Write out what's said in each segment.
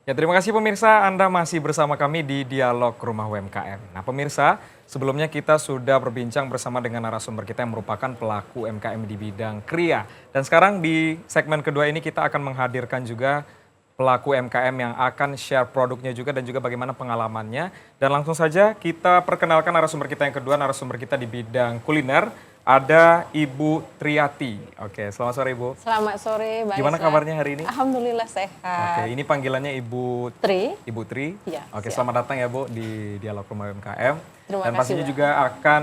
Ya, terima kasih pemirsa, Anda masih bersama kami di Dialog Rumah UMKM. Nah pemirsa, sebelumnya kita sudah berbincang bersama dengan narasumber kita yang merupakan pelaku UMKM di bidang kria. Dan sekarang di segmen kedua ini kita akan menghadirkan juga pelaku UMKM yang akan share produknya juga dan juga bagaimana pengalamannya. Dan langsung saja kita perkenalkan narasumber kita yang kedua, narasumber kita di bidang kuliner. Ada Ibu Triati. Oke, selamat sore Ibu. Selamat sore, Bang Gimana Isra. kabarnya hari ini? Alhamdulillah Oke, sehat. ini panggilannya Ibu Tri. Ibu Tri. Iya, Oke, siap. selamat datang ya Bu di Dialog Rumah UMKM. Terima Dan kasih, pastinya Bang. juga akan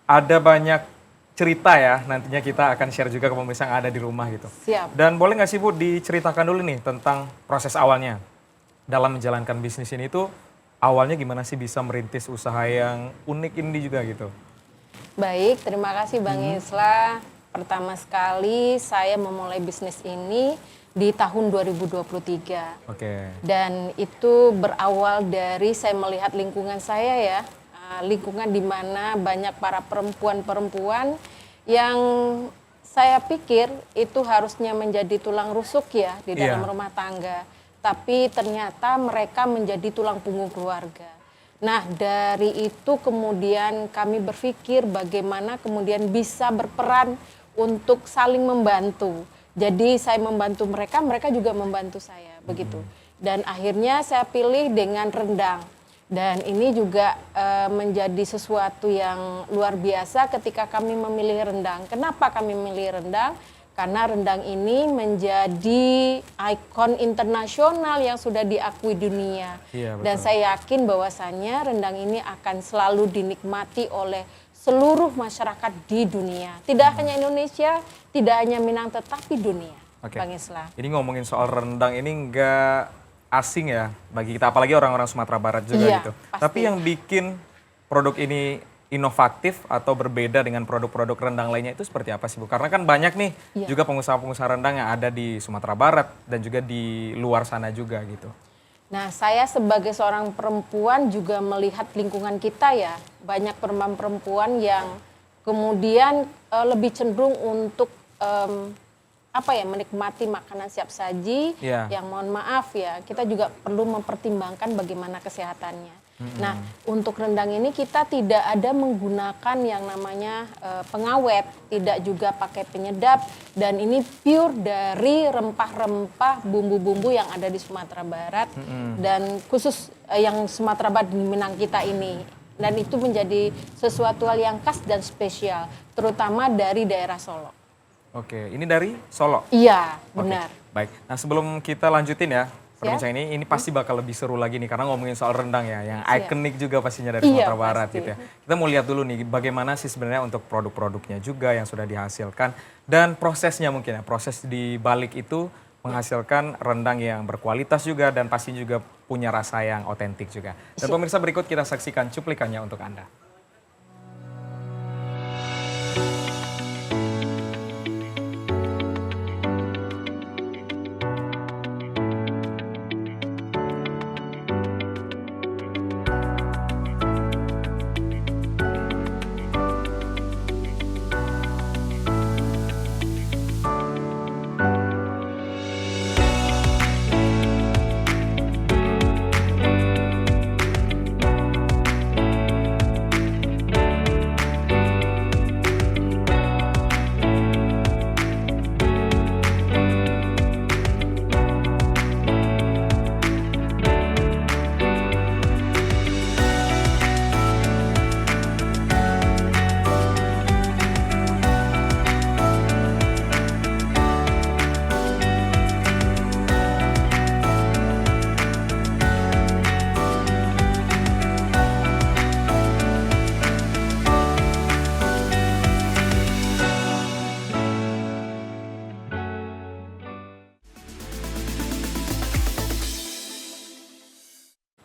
ada banyak cerita ya, nantinya kita akan share juga ke pemirsa yang ada di rumah gitu. Siap. Dan boleh nggak sih Bu diceritakan dulu nih tentang proses awalnya dalam menjalankan bisnis ini tuh awalnya gimana sih bisa merintis usaha yang unik ini juga gitu? Baik, terima kasih Bang Isla. Pertama sekali saya memulai bisnis ini di tahun 2023. Oke. Dan itu berawal dari saya melihat lingkungan saya ya. Lingkungan di mana banyak para perempuan-perempuan yang saya pikir itu harusnya menjadi tulang rusuk ya di dalam Iya. rumah tangga. Tapi ternyata mereka menjadi tulang punggung keluarga. Nah dari itu kemudian kami berpikir bagaimana kemudian bisa berperan untuk saling membantu. Jadi saya membantu mereka, mereka juga membantu saya begitu. Dan akhirnya saya pilih dengan rendang. Dan ini juga menjadi sesuatu yang luar biasa ketika kami memilih rendang. Kenapa kami memilih rendang? Karena rendang ini menjadi ikon internasional yang sudah diakui dunia. Iya, Dan betul. saya yakin bahwasannya rendang ini akan selalu dinikmati oleh seluruh masyarakat di dunia. Tidak hanya Indonesia, tidak hanya Minang, tetapi dunia. Oke. Bang Isla. Ini ngomongin soal rendang ini nggak asing ya bagi kita, apalagi orang-orang Sumatera Barat juga Iya, gitu. pasti. Tapi yang bikin produk ini inovatif atau berbeda dengan produk-produk rendang lainnya itu seperti apa sih Bu? Karena kan banyak nih Iya. juga pengusaha-pengusaha rendang yang ada di Sumatera Barat dan juga di luar sana juga gitu. Nah, saya sebagai seorang perempuan juga melihat lingkungan kita ya, banyak perempuan-perempuan yang kemudian lebih cenderung untuk menikmati makanan siap saji. Iya. Yang mohon maaf ya, kita juga perlu mempertimbangkan bagaimana kesehatannya. Nah, untuk rendang ini kita tidak ada menggunakan yang namanya pengawet, tidak juga pakai penyedap, dan ini pure dari rempah-rempah bumbu-bumbu yang ada di Sumatera Barat dan khusus yang Sumatera Barat di Minang kita ini. Dan itu menjadi sesuatu hal yang khas dan spesial, terutama dari daerah Solo. Oke, ini dari Solo. Iya, Oke, benar. baik. Nah sebelum kita lanjutin ya perbincangan ini pasti bakal lebih seru lagi nih karena ngomongin soal rendang ya, yang Siap. ikonik juga pastinya dari Iya, Sumatera Barat pasti. gitu ya. Kita mau lihat dulu nih bagaimana sih sebenarnya untuk produk-produknya juga yang sudah dihasilkan dan prosesnya mungkin ya, proses di balik itu menghasilkan rendang yang berkualitas juga dan pasti juga punya rasa yang otentik juga. Dan pemirsa berikut kita saksikan cuplikannya untuk Anda.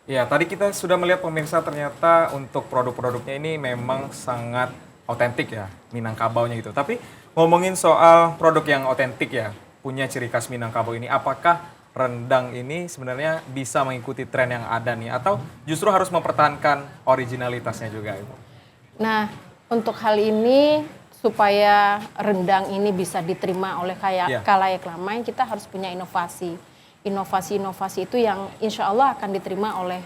Ya, tadi kita sudah melihat pemirsa ternyata untuk produk-produknya ini memang sangat otentik ya, Minangkabaunya gitu. Tapi ngomongin soal produk yang otentik ya, punya ciri khas Minangkabau ini, apakah rendang ini sebenarnya bisa mengikuti tren yang ada nih atau justru harus mempertahankan originalitasnya juga Ibu? Nah, untuk hal ini supaya rendang ini bisa diterima oleh Iya. khalayak ramai, kita harus punya inovasi. inovasi-inovasi itu yang insya Allah akan diterima oleh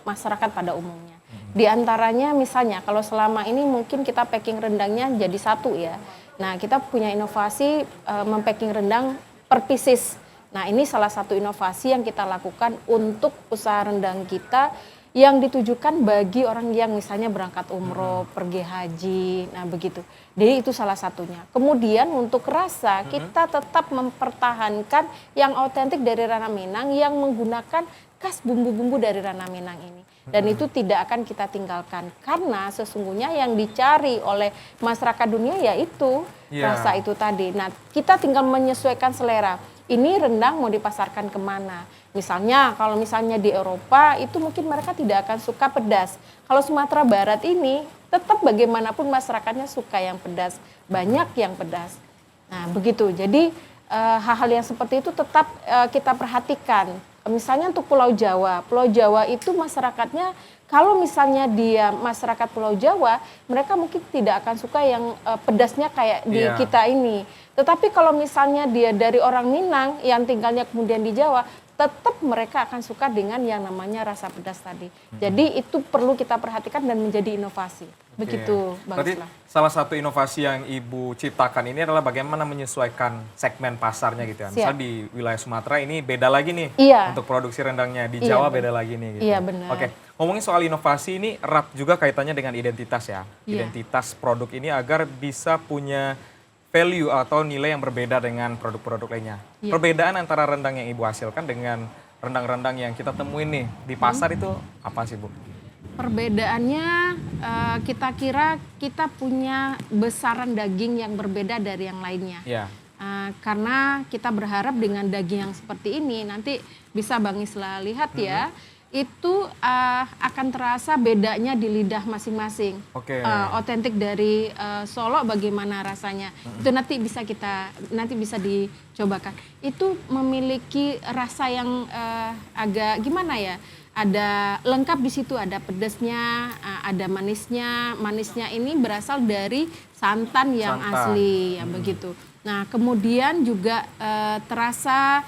masyarakat pada umumnya. Di antaranya misalnya kalau selama ini mungkin kita packing rendangnya jadi satu ya. Nah kita punya inovasi mempacking rendang per pieces. Nah ini salah satu inovasi yang kita lakukan untuk usaha rendang kita yang ditujukan bagi orang yang misalnya berangkat umroh, pergi haji, nah begitu. Jadi itu salah satunya. Kemudian untuk rasa kita tetap mempertahankan yang otentik dari Ranah Minang yang menggunakan khas bumbu-bumbu dari Ranah Minang ini. Dan itu tidak akan kita tinggalkan karena sesungguhnya yang dicari oleh masyarakat dunia yaitu rasa itu tadi. Nah kita tinggal menyesuaikan selera. Ini rendang mau dipasarkan kemana? Misalnya kalau misalnya di Eropa itu mungkin mereka tidak akan suka pedas. Kalau Sumatera Barat ini tetap bagaimanapun masyarakatnya suka yang pedas, banyak yang pedas. Nah begitu, jadi hal-hal yang seperti itu tetap kita perhatikan. Misalnya untuk Pulau Jawa itu masyarakatnya kalau misalnya dia masyarakat Pulau Jawa, mereka mungkin tidak akan suka yang pedasnya kayak di kita ini. Tetapi kalau misalnya dia dari orang Minang yang tinggalnya kemudian di Jawa, tetap mereka akan suka dengan yang namanya rasa pedas tadi. Jadi itu perlu kita perhatikan dan menjadi inovasi. Begitu, Bang Berarti Islah. salah satu inovasi yang Ibu ciptakan ini adalah bagaimana menyesuaikan segmen pasarnya gitu ya. Misal di wilayah Sumatera ini beda lagi nih untuk produksi rendangnya, di Jawa beda lagi nih gitu. Iya benar. Oke, ngomongin soal inovasi ini erat juga kaitannya dengan identitas ya. Identitas produk ini agar bisa punya value atau nilai yang berbeda dengan produk-produk lainnya. Perbedaan antara rendang yang Ibu hasilkan dengan rendang-rendang yang kita temuin nih di pasar itu apa sih Bu? Perbedaannya kita kira kita punya besaran daging yang berbeda dari yang lainnya. Karena kita berharap dengan daging yang seperti ini nanti bisa Bang Islah lihat ya, itu akan terasa bedanya di lidah masing-masing. Otentik dari Solo bagaimana rasanya. Itu nanti bisa dicobakan. Itu memiliki rasa yang agak gimana ya? Ada lengkap di situ, ada pedasnya, ada manisnya. Manisnya ini berasal dari santan yang asli ya begitu. Nah, kemudian juga terasa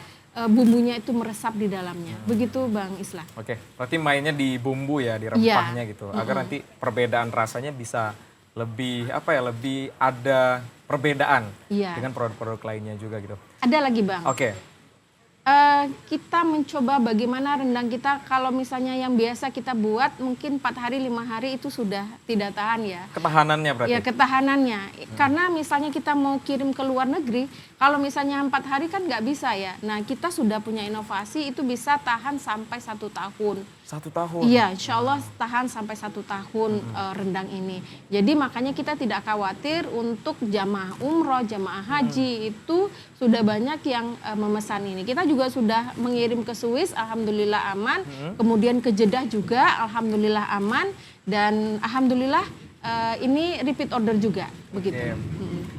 bumbunya itu meresap di dalamnya. Begitu Bang Islah. Oke, berarti mainnya di bumbu ya, di rempahnya gitu. Agar nanti perbedaan rasanya bisa lebih lebih ada perbedaan dengan produk-produk lainnya juga gitu. Ada lagi Bang. Kita mencoba bagaimana rendang kita kalau misalnya yang biasa kita buat mungkin 4 hari 5 hari itu sudah tidak tahan ya. Ketahanannya berarti? Ya ketahanannya. Karena misalnya kita mau kirim ke luar negeri, kalau misalnya 4 hari kan nggak bisa ya. Nah kita sudah punya inovasi itu bisa tahan sampai 1 tahun. 1 tahun? Iya insya Allah tahan sampai 1 tahun rendang ini. Jadi makanya kita tidak khawatir untuk jamaah umroh, jamaah haji itu sudah banyak yang memesan ini. Kita juga sudah mengirim ke Swiss, alhamdulillah aman. Kemudian ke Jeddah juga, alhamdulillah aman. Dan alhamdulillah ini repeat order juga, begitu.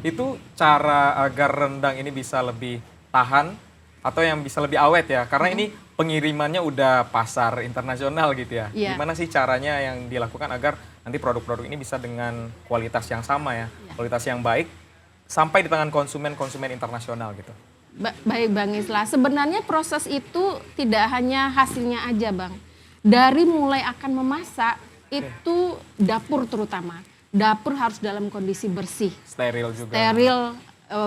Itu cara agar rendang ini bisa lebih tahan atau yang bisa lebih awet ya? Karena ini pengirimannya udah pasar internasional gitu ya. Gimana sih caranya yang dilakukan agar nanti produk-produk ini bisa dengan kualitas yang sama ya, kualitas yang baik sampai di tangan konsumen internasional gitu? Baik Bang Islah, sebenarnya proses itu tidak hanya hasilnya aja Bang. Dari mulai akan memasak itu dapur terutama. Dapur harus dalam kondisi bersih. Steril juga. Steril,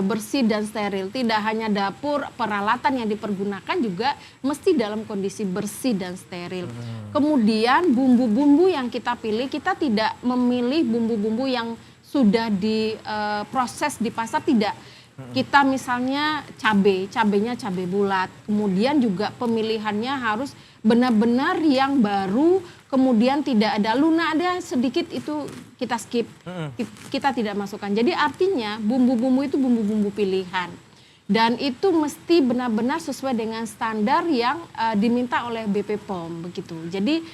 bersih dan steril. Tidak hanya dapur, peralatan yang dipergunakan juga mesti dalam kondisi bersih dan steril. Kemudian bumbu-bumbu yang kita pilih, kita tidak memilih bumbu-bumbu yang sudah diproses di pasar, tidak. Kita misalnya cabenya cabai bulat, kemudian juga pemilihannya harus benar-benar yang baru, kemudian tidak ada lunak, ada sedikit itu kita skip, kita tidak masukkan. Jadi artinya bumbu-bumbu itu bumbu-bumbu pilihan. Dan itu mesti benar-benar sesuai dengan standar yang diminta oleh BP POM begitu. Jadi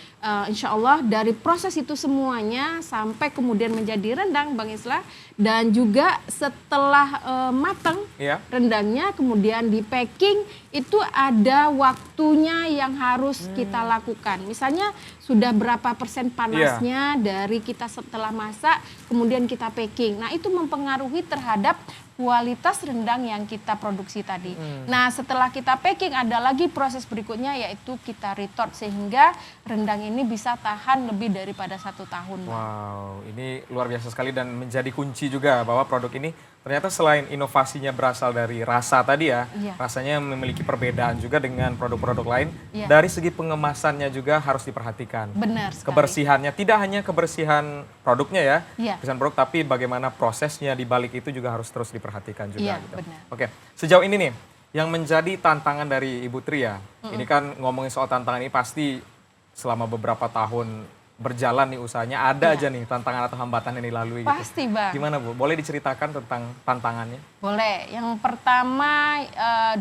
insya Allah dari proses itu semuanya sampai kemudian menjadi rendang Bang Islah. Dan juga setelah matang rendangnya kemudian di packing itu ada waktunya yang harus kita lakukan. Misalnya sudah berapa persen panasnya dari kita setelah masak kemudian kita packing. Nah itu mempengaruhi terhadap kualitas rendang yang kita produksi tadi. Nah, setelah kita packing ada lagi proses berikutnya yaitu kita retort sehingga rendang ini bisa tahan lebih daripada 1 tahun. Wow, ini luar biasa sekali dan menjadi kunci juga bahwa produk ini ternyata selain inovasinya berasal dari rasa tadi ya, Iya. rasanya memiliki perbedaan juga dengan produk-produk lain. Iya. Dari segi pengemasannya juga harus diperhatikan. Benar sekali. Kebersihannya, tidak hanya kebersihan produknya ya, Iya. kebersihan produk, tapi bagaimana prosesnya di balik itu juga harus terus diperhatikan juga. Iya, Gitu. benar. Oke, sejauh ini nih, yang menjadi tantangan dari Ibu Tri ya, ini kan ngomongin soal tantangan ini pasti selama beberapa tahun berjalan nih usahanya, ada aja nih tantangan atau hambatan yang dilalui gitu. Pasti, Bang. Gimana Bu, boleh diceritakan tentang tantangannya? Boleh. Yang pertama,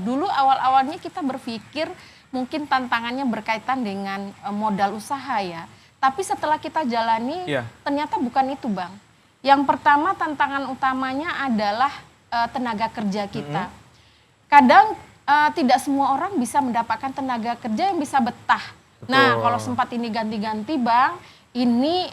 dulu awal-awalnya kita berpikir mungkin tantangannya berkaitan dengan modal usaha ya. Tapi setelah kita jalani, Iya. ternyata bukan itu, Bang. Yang pertama tantangan utamanya adalah tenaga kerja kita. Kadang tidak semua orang bisa mendapatkan tenaga kerja yang bisa betah. Betul. Nah, kalau sempat ini ganti-ganti, Bang, ini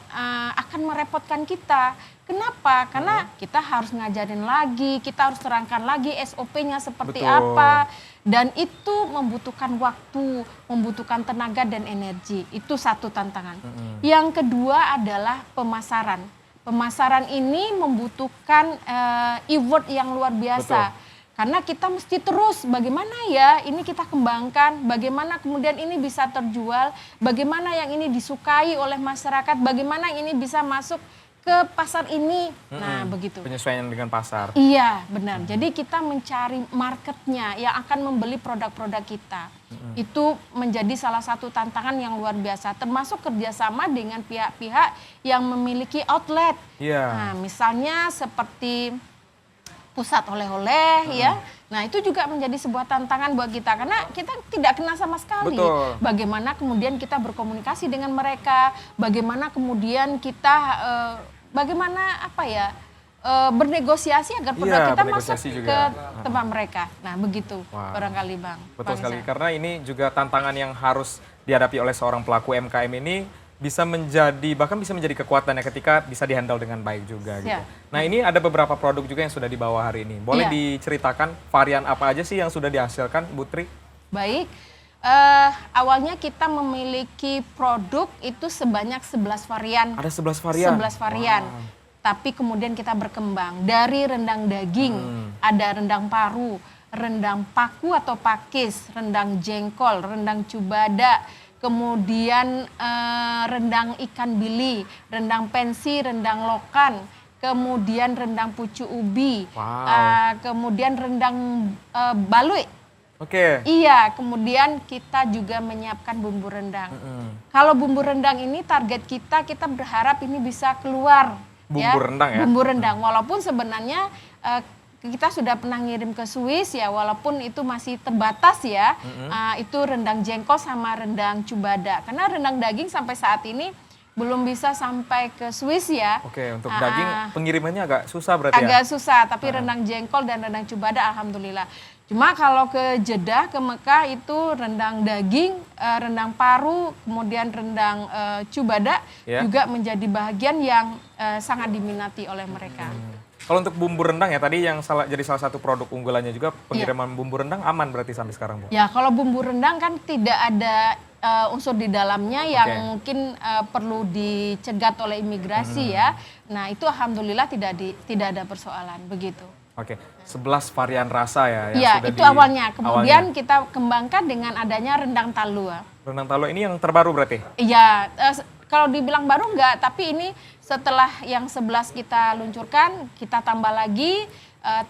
akan merepotkan kita. Kenapa? Karena kita harus ngajarin lagi, kita harus terangkan lagi SOP-nya seperti Betul. apa. Dan itu membutuhkan waktu, membutuhkan tenaga dan energi. Itu satu tantangan. Yang kedua adalah pemasaran. Pemasaran ini membutuhkan effort yang luar biasa. Betul. Karena kita mesti terus bagaimana ya ini kita kembangkan, bagaimana kemudian ini bisa terjual, bagaimana yang ini disukai oleh masyarakat, bagaimana ini bisa masuk ke pasar ini. Nah, begitu. Penyesuaian dengan pasar. Iya, benar. Jadi kita mencari marketnya yang akan membeli produk-produk kita. Itu menjadi salah satu tantangan yang luar biasa, termasuk kerjasama dengan pihak-pihak yang memiliki outlet. Iya. Nah, misalnya seperti pusat oleh-oleh ya. Nah, itu juga menjadi sebuah tantangan buat kita karena kita tidak kenal sama sekali. Betul. Bagaimana kemudian kita berkomunikasi dengan mereka, bagaimana kemudian kita bagaimana apa ya? Bernegosiasi agar produk Iya, kita masuk bernegosiasi juga. ke tempat mereka. Nah, begitu Wah. barangkali, Bang. Betul Bang sekali, Isa. karena ini juga tantangan yang harus dihadapi oleh seorang pelaku UMKM ini bisa menjadi, bahkan bisa menjadi kekuatan ya ketika bisa dihandle dengan baik juga gitu. Siap. Nah, ini ada beberapa produk juga yang sudah dibawa hari ini. Boleh Iya. diceritakan varian apa aja sih yang sudah dihasilkan, Bu Tri? Baik. Awalnya kita memiliki produk itu sebanyak 11 varian. Ada 11 varian. 11 varian. Wow. Tapi kemudian kita berkembang dari rendang daging, ada rendang paru, rendang paku atau pakis, rendang jengkol, rendang cubada, kemudian rendang ikan bili, rendang pensi, rendang lokan, kemudian rendang pucuk ubi, Wow. kemudian rendang balui. Oke. Iya, kemudian kita juga menyiapkan bumbu rendang. Kalau bumbu rendang ini target kita berharap ini bisa keluar. Bumbu rendang ya? Bumbu rendang, walaupun sebenarnya kita sudah pernah ngirim ke Swiss ya, walaupun itu masih terbatas ya. Itu rendang jengkol sama rendang cubada. Karena rendang daging sampai saat ini belum bisa sampai ke Swiss ya. Oke, untuk daging pengirimannya agak susah berarti ya? Agak susah, tapi rendang jengkol dan rendang cubada alhamdulillah. Cuma kalau ke Jeddah, ke Mekah itu rendang daging, rendang paru, kemudian rendang cubada juga menjadi bagian yang sangat diminati oleh mereka. Kalau untuk bumbu rendang ya tadi yang jadi salah satu produk unggulannya juga pengiriman bumbu rendang aman berarti sampai sekarang, Bu? Ya, kalau bumbu rendang kan tidak ada unsur di dalamnya yang mungkin perlu dicegat oleh imigrasi ya. Nah, itu alhamdulillah tidak ada persoalan begitu. Oke, 11 varian rasa ya yang Iya, sudah itu awalnya. Kemudian kita kembangkan dengan adanya rendang talua. Rendang talua ini yang terbaru berarti? Iya, kalau dibilang baru enggak, tapi ini setelah yang 11 kita luncurkan, kita tambah lagi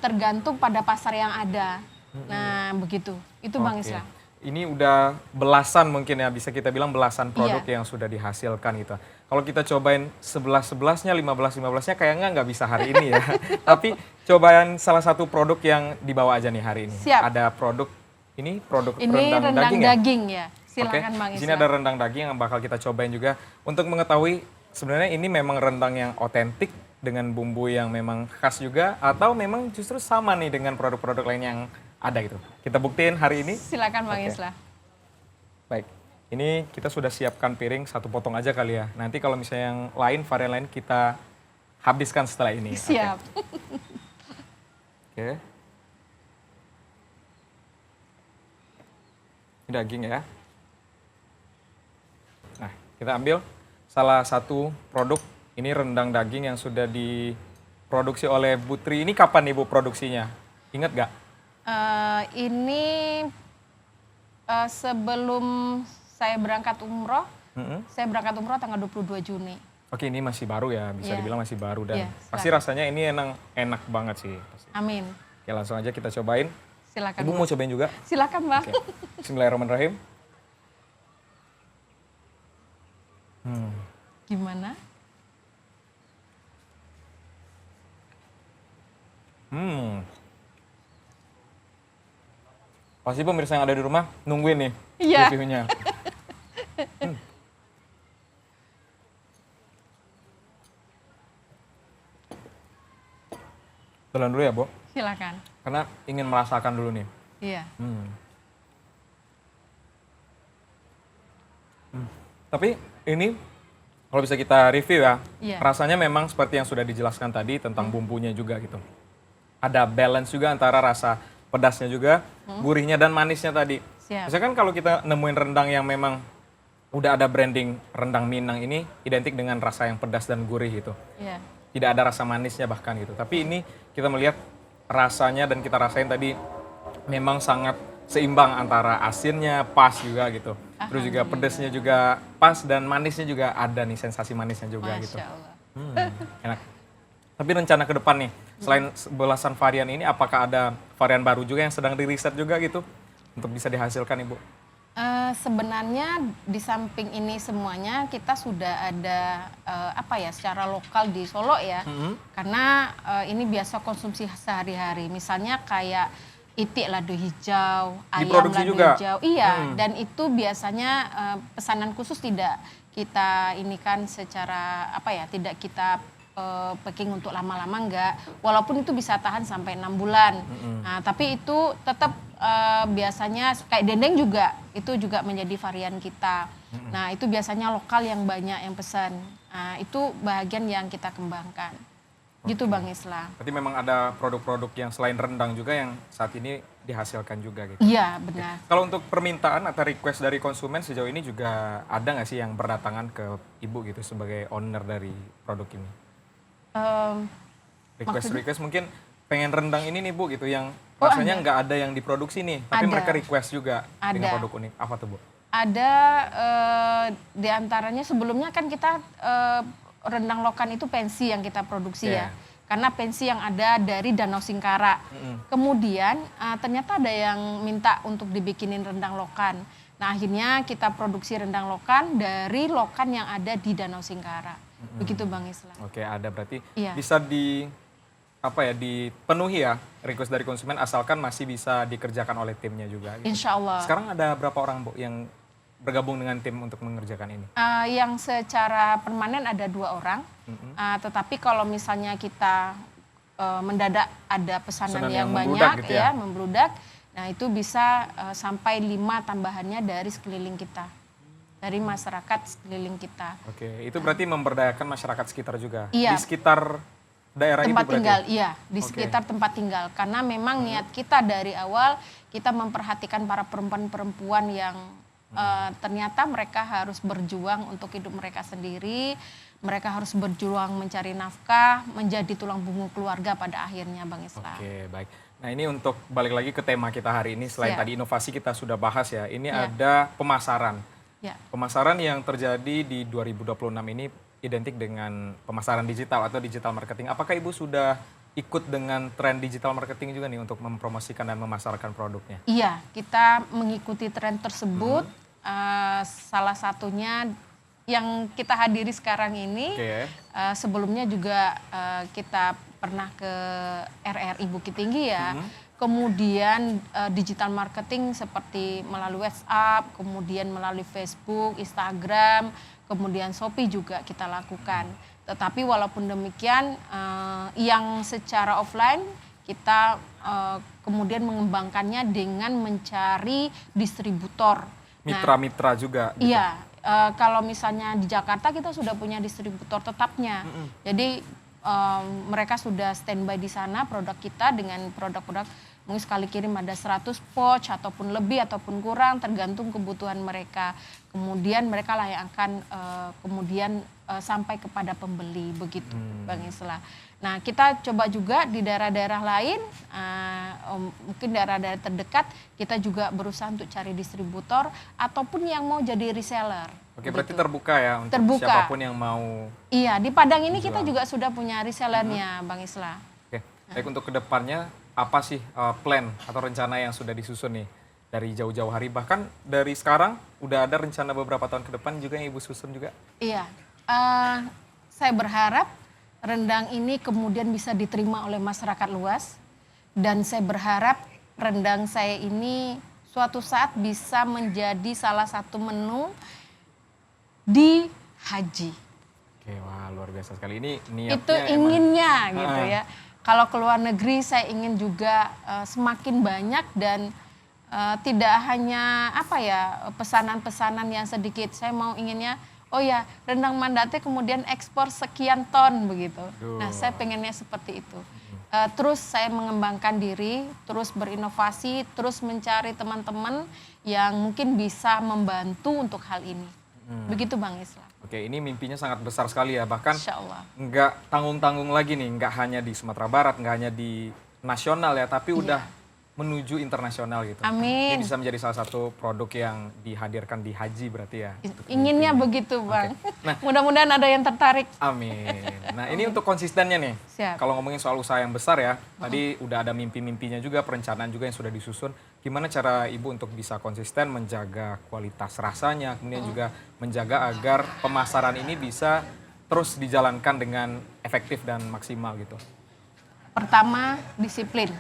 tergantung pada pasar yang ada. Nah, begitu. Itu Bang Islam. Ini udah belasan mungkin ya, bisa kita bilang belasan produk yang sudah dihasilkan gitu. Kalau kita cobain 11-11-nya, 15-15-nya kayaknya nggak bisa hari ini ya. Tapi cobain salah satu produk yang dibawa aja nih hari ini. Siap. Ada produk, ini produk Ini rendang daging ya. Silakan Bang Di Islam. sini ada rendang daging yang bakal kita cobain juga. Untuk mengetahui sebenarnya ini memang rendang yang otentik dengan bumbu yang memang khas juga, atau memang justru sama nih dengan produk-produk lain yang ada gitu. Kita buktiin hari ini. Silakan Bang Islam. Baik, ini kita sudah siapkan piring satu potong aja kali ya. Nanti kalau misalnya yang lain, varian lain kita habiskan setelah ini. Siap. Oke. Oke. Ini daging ya. Nah, kita ambil salah satu produk, ini rendang daging yang sudah diproduksi oleh Bu Tri. Ini kapan nih Bu produksinya? Ingat nggak? Ini sebelum saya berangkat umroh, saya berangkat umroh tanggal 22 Juni. Oke, ini masih baru ya, bisa Iya. dibilang masih baru dan Iya, pasti rasanya ini enak banget sih. Pasti. Amin. Oke, langsung aja kita cobain. Silakan. Ibu mau cobain juga? Silakan, Bang. Oke. Bismillahirrahmanirrahim. Gimana? Pasti pemirsa yang ada di rumah nungguin nih Iya. reviewnya. Telan dulu ya, Bu. Silakan. Karena ingin merasakan dulu nih. Iya. Tapi ini kalau bisa kita review ya, Iya. rasanya memang seperti yang sudah dijelaskan tadi tentang bumbunya juga gitu. Ada balance juga antara rasa pedasnya juga, gurihnya dan manisnya tadi. Siap. Misalkan kalau kita nemuin rendang yang memang udah ada branding rendang Minang ini identik dengan rasa yang pedas dan gurih gitu. Iya. Tidak ada rasa manisnya bahkan gitu. Tapi ini kita melihat rasanya dan kita rasain tadi memang sangat seimbang antara asinnya pas juga gitu. Terus juga pedasnya juga pas dan manisnya juga ada nih sensasi manisnya juga gitu. Masya Allah. Enak. Tapi rencana ke depan nih, selain belasan varian ini apakah ada varian baru juga yang sedang diriset juga gitu untuk bisa dihasilkan Ibu? Sebenarnya di samping ini semuanya kita sudah ada secara lokal di Solo ya. Karena ini biasa konsumsi sehari-hari. Misalnya kayak itik lado hijau, ayam Diproduksi lado juga? hijau. Iya, dan itu biasanya pesanan khusus tidak kita ini kan secara tidak kita packing untuk lama-lama enggak. Walaupun itu bisa tahan sampai 6 bulan. Nah, tapi itu tetap biasanya kayak dendeng juga itu juga menjadi varian kita. Nah, itu biasanya lokal yang banyak yang pesan. Nah, itu bagian yang kita kembangkan. Gitu Bang Islam. Berarti memang ada produk-produk yang selain rendang juga yang saat ini dihasilkan juga gitu. Iya, benar. Kalau untuk permintaan atau request dari konsumen sejauh ini juga ada nggak sih yang berdatangan ke Ibu gitu sebagai owner dari produk ini? Request mungkin pengen rendang ini nih Bu gitu yang rasanya nggak ada yang diproduksi nih, tapi Ada. mereka request juga dengan Ada. produk unik. Apa tuh Bu? Ada di antaranya sebelumnya kan kita rendang lokan itu pensi yang kita produksi Iya. ya. Karena pensi yang ada dari Danau Singkara. Kemudian ternyata ada yang minta untuk dibikinin rendang lokan. Nah, akhirnya kita produksi rendang lokan dari lokan yang ada di Danau Singkara. Begitu Bang Islam. Oke, ada berarti Iya. bisa dipenuhi ya request dari konsumen asalkan masih bisa dikerjakan oleh timnya juga. Gitu. Insya Allah. Sekarang ada berapa orang Bu yang bergabung dengan tim untuk mengerjakan ini? Yang secara permanen ada 2 orang. Tetapi kalau misalnya kita mendadak ada pesanan Pesanan yang yang membludak banyak gitu ya? membludak, nah itu bisa sampai 5 tambahannya dari sekeliling kita. Dari masyarakat sekeliling kita. Oke, itu berarti memberdayakan masyarakat sekitar juga. Iya. Di sekitar daerah Tempat itu berarti. tinggal, iya, di Oke. sekitar tempat tinggal. Karena memang niat kita dari awal kita memperhatikan para perempuan-perempuan yang ternyata mereka harus berjuang untuk hidup mereka sendiri. Mereka harus berjuang mencari nafkah, menjadi tulang punggung keluarga pada akhirnya Bang Islam. Oke, baik. Nah, ini untuk balik lagi ke tema kita hari ini. Selain Siap. tadi inovasi kita sudah bahas ya. Ini Ya. ada pemasaran. Ya. Pemasaran yang terjadi di 2026 ini identik dengan pemasaran digital atau digital marketing. Apakah Ibu sudah ikut dengan tren digital marketing juga nih untuk mempromosikan dan memasarkan produknya? Iya, kita mengikuti tren tersebut. Salah satunya yang kita hadiri sekarang ini, Oke. sebelumnya juga kita pernah ke RRI Bukit Tinggi ya. Kemudian digital marketing seperti melalui WhatsApp, kemudian melalui Facebook, Instagram, kemudian Shopee juga kita lakukan. Tetapi walaupun demikian, yang secara offline kita kemudian mengembangkannya dengan mencari distributor. Mitra-mitra juga. Gitu. Iya, kalau misalnya di Jakarta kita sudah punya distributor tetapnya. Jadi mereka sudah standby di sana produk kita dengan produk-produk mungkin sekali kirim ada 100 pouch ataupun lebih ataupun kurang tergantung kebutuhan mereka. Kemudian mereka lah yang akan kemudian sampai kepada pembeli begitu Bang Islah. Nah kita coba juga di daerah-daerah lain, mungkin daerah-daerah terdekat kita juga berusaha untuk cari distributor ataupun yang mau jadi reseller. Oke, berarti terbuka ya untuk terbuka. Siapapun yang mau. Iya, di Padang ini kita juga sudah punya resellernya Bang Islah. Oke, baik untuk kedepannya apa sih plan atau rencana yang sudah disusun nih dari jauh-jauh hari, bahkan dari sekarang udah ada rencana beberapa tahun ke depan juga yang Ibu susun juga? Iya, saya berharap rendang ini kemudian bisa diterima oleh masyarakat luas dan saya berharap rendang saya ini suatu saat bisa menjadi salah satu menu di haji. Oke, wah luar biasa sekali, ini niatnya. Itu inginnya gitu ya. Kalau ke luar negeri saya ingin juga semakin banyak dan tidak hanya pesanan-pesanan yang sedikit. Saya mau inginnya, oh ya rendang Mandate kemudian ekspor sekian ton begitu. Nah saya pengennya seperti itu. Terus saya mengembangkan diri, terus berinovasi, terus mencari teman-teman yang mungkin bisa membantu untuk hal ini. Begitu Bang Islah. Oke, ini mimpinya sangat besar sekali ya, bahkan Insya Allah. nggak tanggung-tanggung lagi nih, nggak hanya di Sumatera Barat, nggak hanya di nasional ya, tapi udah menuju internasional gitu. Amin. Ini bisa menjadi salah satu produk yang dihadirkan di haji berarti ya. Inginnya begitu Bang. Nah, mudah-mudahan ada yang tertarik. Amin. Nah ini untuk konsistennya nih. Siap. Kalau ngomongin soal usaha yang besar ya, tadi udah ada mimpi-mimpinya juga, perencanaan juga yang sudah disusun. Gimana cara Ibu untuk bisa konsisten menjaga kualitas rasanya, kemudian juga menjaga agar pemasaran ini bisa terus dijalankan dengan efektif dan maksimal gitu? Pertama, disiplin.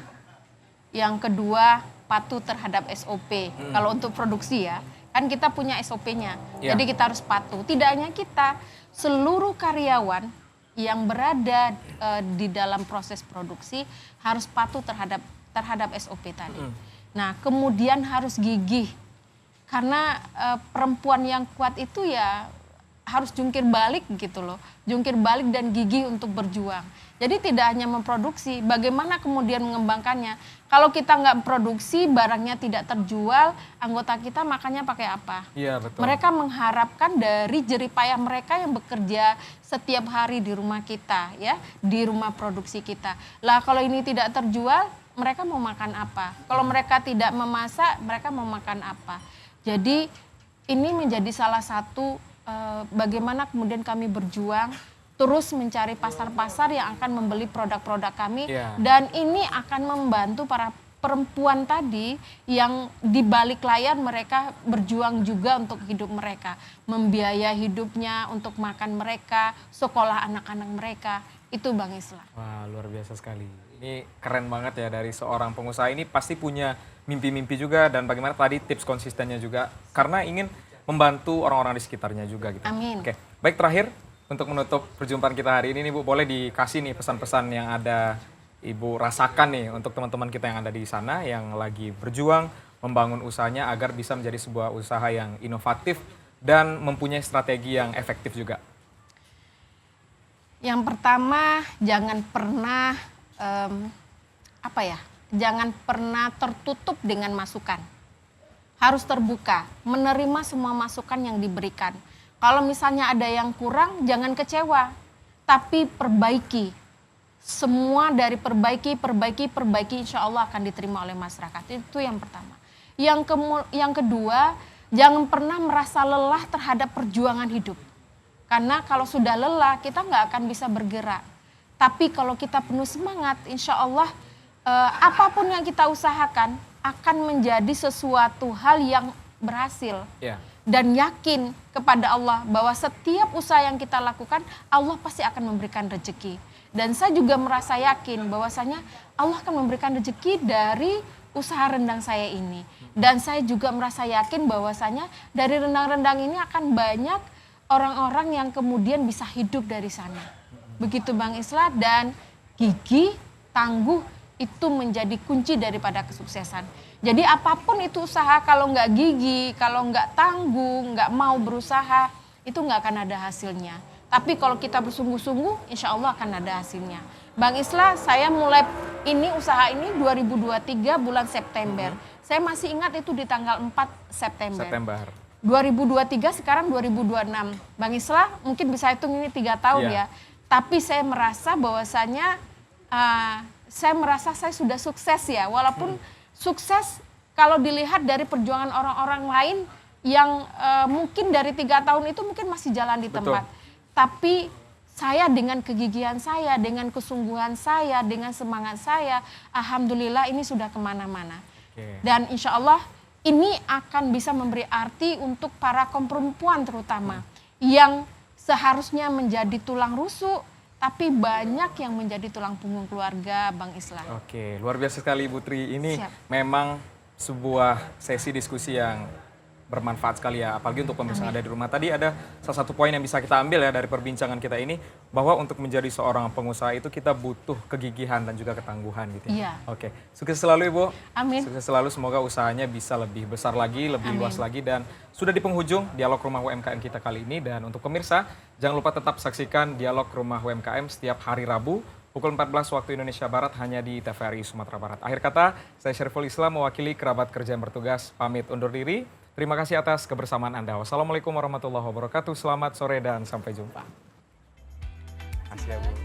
Yang kedua, patuh terhadap SOP. Kalau untuk produksi ya, kan kita punya SOP-nya. Ya. Jadi kita harus patuh. Tidak hanya kita, seluruh karyawan yang berada di dalam proses produksi harus patuh terhadap SOP tadi. Nah, kemudian harus gigih. Karena perempuan yang kuat itu ya harus jungkir balik gitu loh. Jungkir balik dan gigih untuk berjuang. Jadi tidak hanya memproduksi, bagaimana kemudian mengembangkannya. Kalau kita nggak produksi, barangnya tidak terjual, anggota kita makannya pakai apa? Iya, betul. Mereka mengharapkan dari jeripayah mereka yang bekerja setiap hari di rumah kita, ya, di rumah produksi kita. Lah kalau ini tidak terjual, mereka mau makan apa? Kalau mereka tidak memasak, mereka mau makan apa? Jadi ini menjadi salah satu bagaimana kemudian kami berjuang terus mencari pasar-pasar yang akan membeli produk-produk kami. Dan ini akan membantu para perempuan tadi yang di balik layar mereka berjuang juga untuk hidup mereka, membiayai hidupnya, untuk makan mereka, sekolah anak-anak mereka. Itu Bang Islah. Wah, luar biasa sekali. Ini keren banget ya, dari seorang pengusaha ini pasti punya mimpi-mimpi juga, dan bagaimana tadi tips konsistennya juga karena ingin membantu orang-orang di sekitarnya juga gitu. Amin. Oke, baik, terakhir untuk menutup perjumpaan kita hari ini nih Bu, boleh dikasih nih pesan-pesan yang ada Ibu rasakan nih untuk teman-teman kita yang ada di sana yang lagi berjuang membangun usahanya agar bisa menjadi sebuah usaha yang inovatif dan mempunyai strategi yang efektif juga. Yang pertama, jangan pernah jangan pernah tertutup dengan masukan. Harus terbuka, menerima semua masukan yang diberikan. Kalau misalnya ada yang kurang, jangan kecewa, tapi perbaiki. Semua dari perbaiki, insya Allah akan diterima oleh masyarakat. Itu yang pertama. Yang kedua, jangan pernah merasa lelah terhadap perjuangan hidup. Karena kalau sudah lelah, kita nggak akan bisa bergerak. Tapi kalau kita penuh semangat, insya Allah apapun yang kita usahakan akan menjadi sesuatu hal yang berhasil. Dan yakin kepada Allah bahwa setiap usaha yang kita lakukan, Allah pasti akan memberikan rezeki. Dan saya juga merasa yakin bahwasanya Allah akan memberikan rezeki dari usaha rendang saya ini. Dan saya juga merasa yakin bahwasanya dari rendang-rendang ini akan banyak orang-orang yang kemudian bisa hidup dari sana. Begitu Bang Islah, dan gigih, tangguh itu menjadi kunci daripada kesuksesan. Jadi apapun itu usaha, kalau nggak gigih, kalau nggak tangguh, nggak mau berusaha, itu nggak akan ada hasilnya. Tapi kalau kita bersungguh-sungguh, insya Allah akan ada hasilnya. Bang Islah, saya mulai usaha ini 2023 bulan September. Saya masih ingat itu di tanggal 4 September. 2023 sekarang 2026. Bang Islah mungkin bisa hitung ini 3 tahun ya. Tapi saya merasa bahwasanya saya sudah sukses ya. Walaupun sukses kalau dilihat dari perjuangan orang-orang lain yang mungkin dari 3 tahun itu mungkin masih jalan di tempat. Betul. Tapi saya dengan kegigihan saya, dengan kesungguhan saya, dengan semangat saya, alhamdulillah ini sudah kemana-mana. Dan insya Allah ini akan bisa memberi arti untuk para kaum perempuan terutama yang seharusnya menjadi tulang rusuk, tapi banyak yang menjadi tulang punggung keluarga, Bang Islah. Oke, luar biasa sekali Ibu Tri. Ini Siap. memang sebuah sesi diskusi yang bermanfaat sekali ya, apalagi untuk pemirsa yang ada di rumah. Tadi ada salah satu poin yang bisa kita ambil ya dari perbincangan kita ini, bahwa untuk menjadi seorang pengusaha itu kita butuh kegigihan dan juga ketangguhan gitu ya. Iya. Oke, sukses selalu Ibu. Amin. Sukses selalu, semoga usahanya bisa lebih besar lagi, lebih luas lagi. Dan sudah di penghujung dialog Rumah UMKM kita kali ini. Dan untuk pemirsa, jangan lupa tetap saksikan dialog Rumah UMKM setiap hari Rabu pukul 14 waktu Indonesia Barat hanya di TVRI Sumatera Barat. Akhir kata, saya Syariful Islam mewakili kerabat kerja yang bertugas pamit undur diri. Terima kasih atas kebersamaan Anda. Wassalamualaikum warahmatullahi wabarakatuh. Selamat sore dan sampai jumpa. Terima kasih ya Bu.